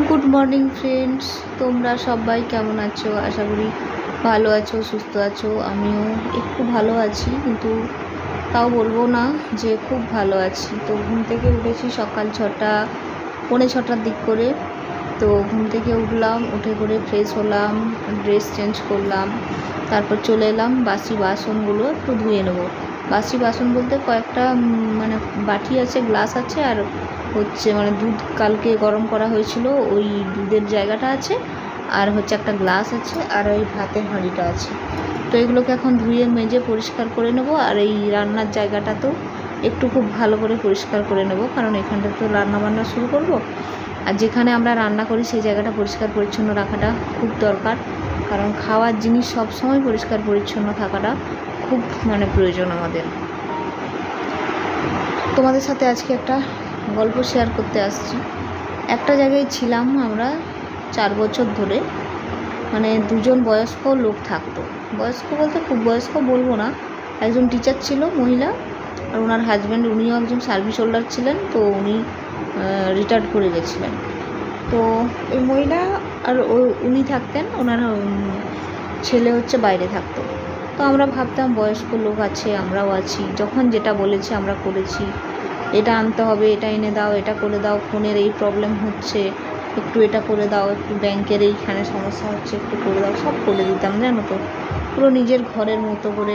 Good morning friends, তোমরা সবাই কেমন আছো? আশা করি ভালো আছো, সুস্থ আছো। আমিও একটু ভালো আছি, কিন্তু তাও বলবো না যে খুব ভালো আছি। তো ঘুম থেকে উঠেছি সকাল 6টা পৌনে 6টার দিক করে। তো ঘুম থেকে উঠলাম, উঠে করে ফ্রেশ হলাম, ড্রেস চেঞ্জ করলাম, তারপর চলে এলাম বাসি বাসনগুলো একটু ধুয়ে নেবো। বাসি বাসন বলতে কয়েকটা মানে বাটি আছে, গ্লাস আছে, আর হচ্ছে মানে দুধ কালকে গরম করা হয়েছিল ওই দুধের জায়গাটা আছে, আর হচ্ছে একটা গ্লাস আছে, আর ওই ভাতের হাঁড়িটা আছে। তো এগুলোকে এখন ধুয়ে মেজে পরিষ্কার করে নেব। আর এই রান্নার জায়গাটাতেও একটু খুব ভালো করে পরিষ্কার করে নেব, কারণ এখানটা তো রান্না বান্না শুরু করব। আর যেখানে আমরা রান্না করি সেই জায়গাটা পরিষ্কার পরিচ্ছন্ন রাখাটা খুব দরকার, কারণ খাওয়ার জিনিস সব সময় পরিষ্কার পরিচ্ছন্ন থাকাটা খুব প্রয়োজন আমাদের। তোমাদের সাথে আজকে একটা গল্প শেয়ার করতে আসছি। একটা জায়গায় ছিলাম আমরা 4 বছর ধরে, দুজন বয়স্ক লোক থাকতো। বয়স্ক বলতে খুব বয়স্ক বলবো না, একজন টিচার ছিল মহিলা, আর ওনার হাজব্যান্ড উনিও একজন সার্ভিস হোল্ডার ছিলেন। তো উনি রিটায়ার্ড করে গেছিলেন। তো এই মহিলা আর উনি থাকতেন, ওনার ছেলে হচ্ছে বাইরে থাকতো। তো আমরা ভাবতাম বয়স্ক লোক আছে, আমরাও আছি, যখন যেটা বলেছে আমরা করেছি। এটা আনতে হবে, এটা এনে দাও, এটা করে দাও, ফোনের এই প্রবলেম হচ্ছে, একটু এটা করে দাও, একটু ব্যাংকের এইখানে সমস্যা হচ্ছে, একটু করে দাও, সব করে দিতাম জানো তো। পুরো নিজের ঘরের মতো করে,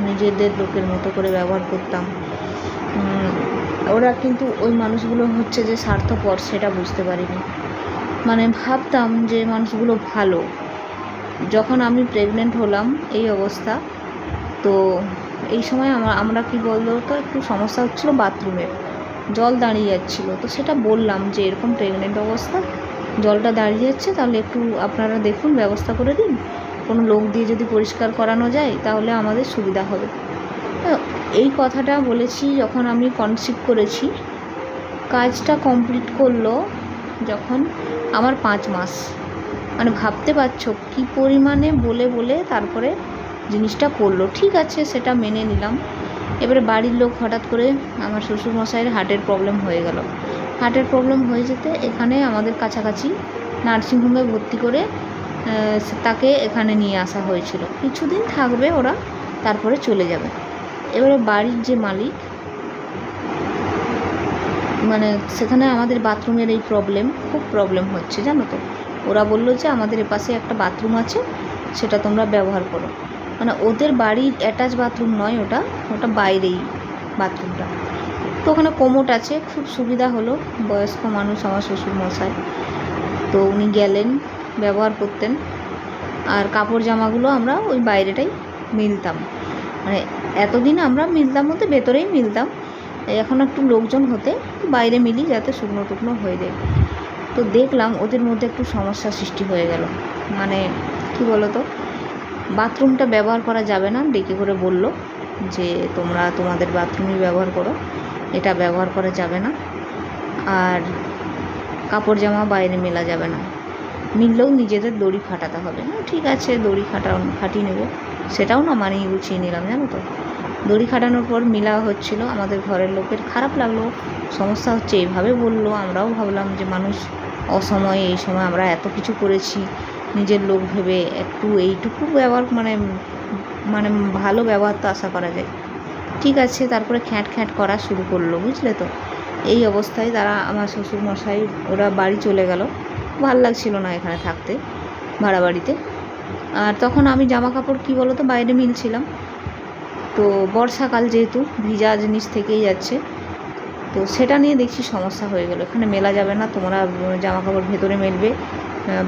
নিজেদের লোকের মতো করে ব্যবহার করতাম। ওরা কিন্তু ওই মানুষগুলো হচ্ছে যে স্বার্থপর, সেটা বুঝতে পারিনি। ভাবতাম যে মানুষগুলো ভালো। যখন আমি প্রেগনেন্ট হলাম এই অবস্থা, তো এই সময় আমরা কি বলতো, তো একটু সমস্যা হচ্ছিল, বাথরুমের জল দাঁড়িয়ে যাচ্ছিলো। তো সেটা বললাম যে এরকম প্রেগনেন্ট অবস্থা, জলটা দাঁড়িয়ে যাচ্ছে, তাহলে একটু আপনারা দেখুন, ব্যবস্থা করে দিন। কোনো লোক দিয়ে যদি পরিষ্কার করানো যায় তাহলে আমাদের সুবিধা হবে। এই কথাটা বলেছি যখন আমি কনসিভ করেছি। কাজটা কমপ্লিট করলো যখন আমার 5 মাস। ভাবতে পারছো কী পরিমাণে বলে বলে তারপরে জিনিসটা করলো। ঠিক আছে, সেটা মেনে নিলাম। এবারে বাড়ির লোক হঠাৎ করে আমার শ্বশুরমশাইয়ের হার্টের প্রবলেম হয়ে গেল। হার্টের প্রবলেম হয়ে যেতে এখানে আমাদের কাছাকাছি নার্সিংহোমে ভর্তি করে তাকে এখানে নিয়ে আসা হয়েছিল। কিছুদিন থাকবে ওরা, তারপরে চলে যাবে। এবারে বাড়ির যে মালিক, সেখানে আমাদের বাথরুমের এই খুব প্রবলেম হচ্ছে জানো তো। ওরা বললো যে আমাদের এপাশে একটা বাথরুম আছে, সেটা তোমরা ব্যবহার করো। ওদের বাড়ির অ্যাটাচ বাথরুম নয়, ওটা বাইরেই বাথরুমটা। তো ওখানে কোমোট আছে, খুব সুবিধা হলো। বয়স্ক মানুষ আমার শ্বশুরমশাই, তো উনি গেলেন, ব্যবহার করতেন। আর কাপড় জামাগুলো আমরা ওই বাইরেটাই মিলতাম। এতদিন আমরা মিলতাম বলতে ভেতরেই মিলতাম, এখন একটু লোকজন হতে বাইরে মিলি, যাতে শুকনো টুকনো হয়ে যায়। তো দেখলাম ওদের মধ্যে একটু সমস্যা সৃষ্টি হয়ে গেল। কি বলো তো, বাথরুমটা ব্যবহার করা যাবে না, ডেকে করে বলল যে তোমরা তোমাদের বাথরুমই ব্যবহার করো, এটা ব্যবহার করা যাবে না। আর কাপড় জামা বাইরে মেলা যাবে না, মিললেও নিজেদের দড়ি খাটাতে হবে। ঠিক আছে, দড়ি খাটিয়ে নেব, সেটাও না মানিয়ে গুছিয়ে নিলাম জানো তো। দড়ি খাটানোর পর মিলা হচ্ছিল, আমাদের ঘরের লোকের খারাপ লাগলো, সমস্যা হচ্ছে এইভাবে বললো। আমরাও ভাবলাম যে মানুষ অসময়ে, এই সময় আমরা এত কিছু করেছি, নিজের লোক ভেবে একটু এইটুকু ব্যবহার ভালো ব্যবহার তো আশা করা যায়। ঠিক আছে, তারপরে খ্যাঁট করা শুরু করলো, বুঝলে তো। এই অবস্থায় তারা, আমার শ্বশুরমশাই, ওরা বাড়ি চলে গেল। ভাল লাগছিল না এখানে থাকতে, ভাড়া বাড়িতে। আর তখন আমি জামা কাপড় কী বলো তো বাইরে মিলছিলাম। তো বর্ষাকাল যেহেতু, ভিজা জিনিস থেকেই যাচ্ছে, তো সেটা নিয়ে দেখছি সমস্যা হয়ে গেল। এখানে মেলা যাবে না, তোমরা জামা কাপড় ভেতরে মেলবে,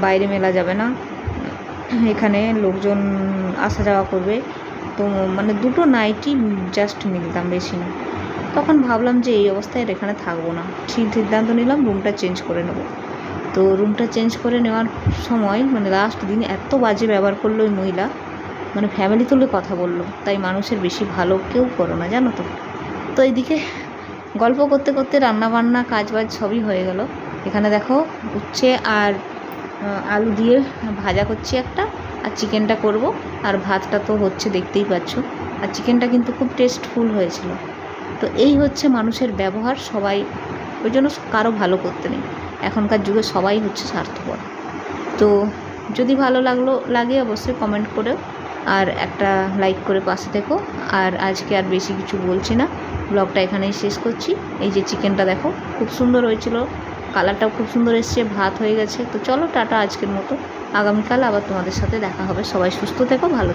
বাইরে মেলা যাবে না, এখানে লোকজন আসা যাওয়া করবে। তো দুটো নাইটি জাস্ট মিলতাম, বেশি না। তখন ভাবলাম যে এই অবস্থায় এখানে থাকবো না, সিদ্ধান্ত নিলাম রুমটা চেঞ্জ করে নেব। তো রুমটা চেঞ্জ করে নেওয়ার সময় লাস্ট দিন এত বাজে ব্যবহার করলো ওই মহিলা, ফ্যামিলি তুলে কথা বললো। তাই মানুষের বেশি ভালো কেউ করো না জানো তো। তো এইদিকে গল্প করতে করতে রান্নাবান্না কাজবাজ সবই হয়ে গেল। এখানে দেখো উচ্ছে আর আলু দিয়ে ভাজা করছি একটা, আর চিকেনটা করব। আর ভাতটা তো হচ্ছে, দেখতেই পাচ্ছ। আর চিকেনটা কিন্তু খুব টেস্টফুল হয়েছিল। তো এই হচ্ছে মানুষের ব্যবহার, সবাই ওই জন্য কারো ভালো করতে নেই। এখনকার যুগে সবাই হচ্ছে স্বার্থপর। তো যদি ভালো লাগে অবশ্যই কমেন্ট করে আর একটা লাইক করে পাশে থেকো। আর আজকে আর বেশি কিছু বলছি না, ব্লগটা এখানেই শেষ করছি। এই যে চিকেনটা দেখো খুব সুন্দর হয়েছিল, কালারটাও খুব সুন্দর এসছে, ভাত হয়ে গেছে। তো চলো টাটা আজকের মতো, আগামীকাল আবার তোমাদের সাথে দেখা হবে। সবাই সুস্থ থেকো, ভালো